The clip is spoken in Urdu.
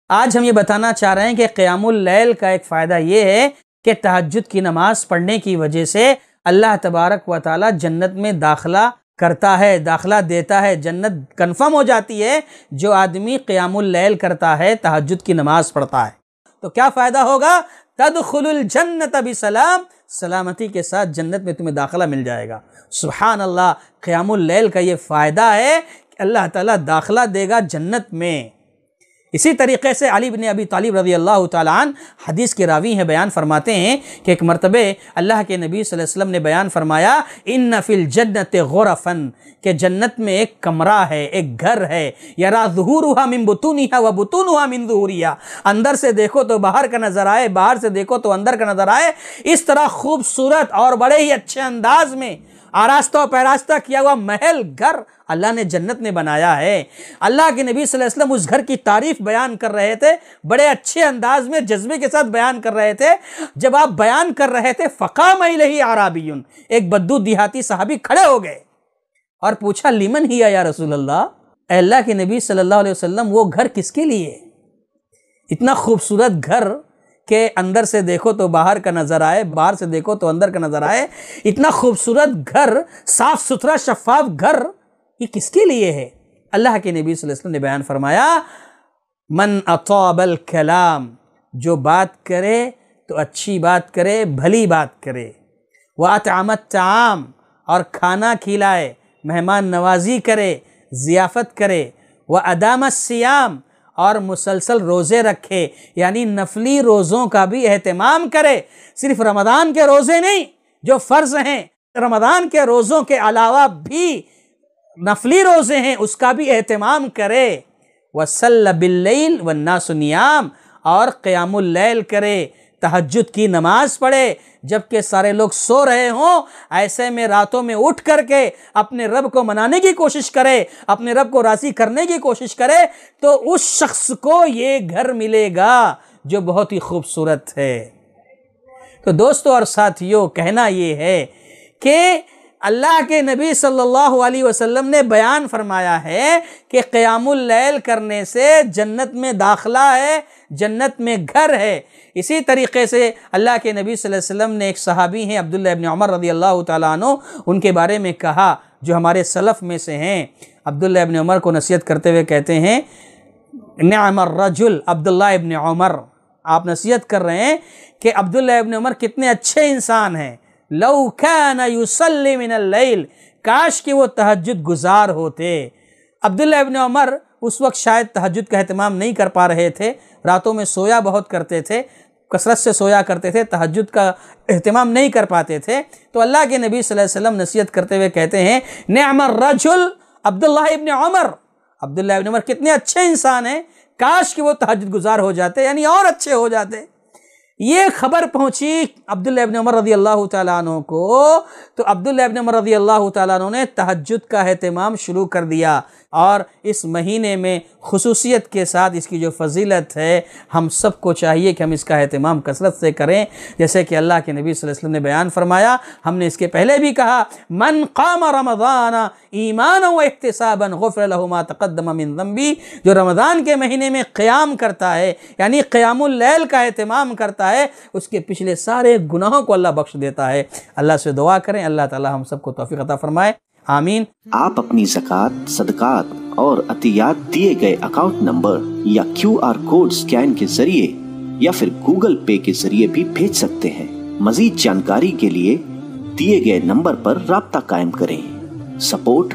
آج ہم یہ بتانا چاہ رہے ہیں کہ قیام اللیل کا ایک فائدہ یہ ہے کہ تہجد کی نماز پڑھنے کی وجہ سے اللہ تبارک و تعالی جنت میں داخلہ کرتا ہے، داخلہ دیتا ہے، جنت کنفرم ہو جاتی ہے جو آدمی قیام اللیل کرتا ہے، تہجد کی نماز پڑھتا ہے۔ تو کیا فائدہ ہوگا؟ تدخل الجنت بسلام، سلامتی کے ساتھ جنت میں تمہیں داخلہ مل جائے گا۔ سبحان اللہ، قیام اللیل کا یہ فائدہ ہے کہ اللہ تعالیٰ داخلہ دے گا جنت میں۔ اسی طریقے سے علی بن ابی طالب رضی اللہ تعالیٰ عنہ حدیث کے راوی ہیں، بیان فرماتے ہیں کہ ایک مرتبہ اللہ کے نبی صلی اللہ علیہ وسلم نے بیان فرمایا ان فی الجنت غرفا، کہ جنت میں ایک کمرہ ہے، ایک گھر ہے، یرا ظہورها من بطونها وبطونها من ظہورها، اندر سے دیکھو تو باہر کا نظر آئے، باہر سے دیکھو تو اندر کا نظر آئے، اس طرح خوبصورت اور بڑے ہی اچھے انداز میں آراستہ و پیراستہ کیا ہوا محل گھر اللہ نے جنت میں بنایا ہے۔ اللہ کے نبی صلی اللہ علیہ وسلم اس گھر کی تعریف بیان کر رہے تھے، بڑے اچھے انداز میں جذبے کے ساتھ بیان کر رہے تھے۔ جب آپ بیان کر رہے تھے فقام الیہ اعرابی، ایک بدو دیہاتی صحابی کھڑے ہو گئے اور پوچھا لمن ہی یا رسول اللہ، اے اللہ کے نبی صلی اللہ علیہ وسلم وہ گھر کس کے لیے؟ اتنا خوبصورت گھر کہ اندر سے دیکھو تو باہر کا نظر آئے، باہر سے دیکھو تو اندر کا نظر آئے، اتنا خوبصورت گھر، صاف ستھرا شفاف گھر، یہ کس کے لیے ہے؟ اللہ کے نبی صلی اللہ علیہ وسلم نے بیان فرمایا من اطاب الکلام، جو بات کرے تو اچھی بات کرے، بھلی بات کرے، واطعم الطعام، اور کھانا کھلائے، مہمان نوازی کرے، ضیافت کرے، وادام الصیام، اور مسلسل روزے رکھے، یعنی نفلی روزوں کا بھی اہتمام کرے، صرف رمضان کے روزے نہیں جو فرض ہیں، رمضان کے روزوں کے علاوہ بھی نفلی روزے ہیں اس کا بھی اہتمام کرے، وَصَلَّ بِاللَّيْلِ وَالنَّاسُ نِيَامٌ، اور قیام اللیل کرے، تہجد کی نماز پڑھے جبکہ سارے لوگ سو رہے ہوں، ایسے میں راتوں میں اٹھ کر کے اپنے رب کو منانے کی کوشش کرے، اپنے رب کو راضی کرنے کی کوشش کرے، تو اس شخص کو یہ گھر ملے گا جو بہت ہی خوبصورت ہے۔ تو دوستو اور ساتھیوں، کہنا یہ ہے کہ اللہ کے نبی صلی اللہ علیہ وسلم نے بیان فرمایا ہے کہ قیام اللیل کرنے سے جنت میں داخلہ ہے، جنت میں گھر ہے۔ اسی طریقے سے اللہ کے نبی صلی اللہ علیہ وسلم نے ایک صحابی ہیں عبداللہ ابن عمر رضی اللہ تعالیٰ عنہ، ان کے بارے میں کہا جو ہمارے سلف میں سے ہیں۔ عبداللہ ابن عمر کو نصیحت کرتے ہوئے کہتے ہیں نعم الرجل عبداللہ ابن عمر، آپ نصیحت کر رہے ہیں کہ عبداللہ ابن عمر کتنے اچھے انسان ہیں، لو کان یصلی من اللیل، کاش کہ وہ تہجد گزار ہوتے۔ عبداللہ ابن عمر اس وقت شاید تہجد کا اہتمام نہیں کر پا رہے تھے، راتوں میں سویا بہت کرتے تھے، کثرت سے سویا کرتے تھے، تہجد کا اہتمام نہیں کر پاتے تھے۔ تو اللہ کے نبی صلی اللہ علیہ وسلم نصیحت کرتے ہوئے کہتے ہیں نعم الرجل عبداللہ ابن عمر، عبداللہ ابن عمر کتنے اچھے انسان ہیں، کاش کہ وہ تہجد گزار ہو جاتے، یعنی اور اچھے ہو جاتے۔ یہ خبر پہنچی عبداللہ ابن عمر رضی اللہ تعالیٰ عنہ کو، تو عبداللہ ابن عمر رضی اللہ تعالیٰ عنہ نے تہجد کا اہتمام شروع کر دیا، اور اس مہینے میں خصوصیت کے ساتھ اس کی جو فضیلت ہے ہم سب کو چاہیے کہ ہم اس کا اہتمام کثرت سے کریں، جیسے کہ اللہ کے نبی صلی اللہ علیہ وسلم نے بیان فرمایا، ہم نے اس کے پہلے بھی کہا من قام رمضان ایمانا و احتسابا غفر له ما تقدم من ذنبی، جو رمضان کے مہینے میں قیام کرتا ہے یعنی قیام اللیل کا اہتمام کرتا ہے، اس کے پچھلے سارے گناہوں کو اللہ بخش دیتا ہے۔ اللہ سے دعا کریں اللہ تعالی ہم سب کو توفیق عطا فرمائے، آمین۔ آپ اپنی زکوٰۃ، صدقات اور عطیات دیے گئے اکاؤنٹ نمبر یا QR کوڈ سکین کے ذریعے یا پھر گوگل پے کے ذریعے بھی بھیج سکتے ہیں۔ مزید جانکاری کے لیے دیے گئے نمبر پر رابطہ قائم کریں۔ سپورٹ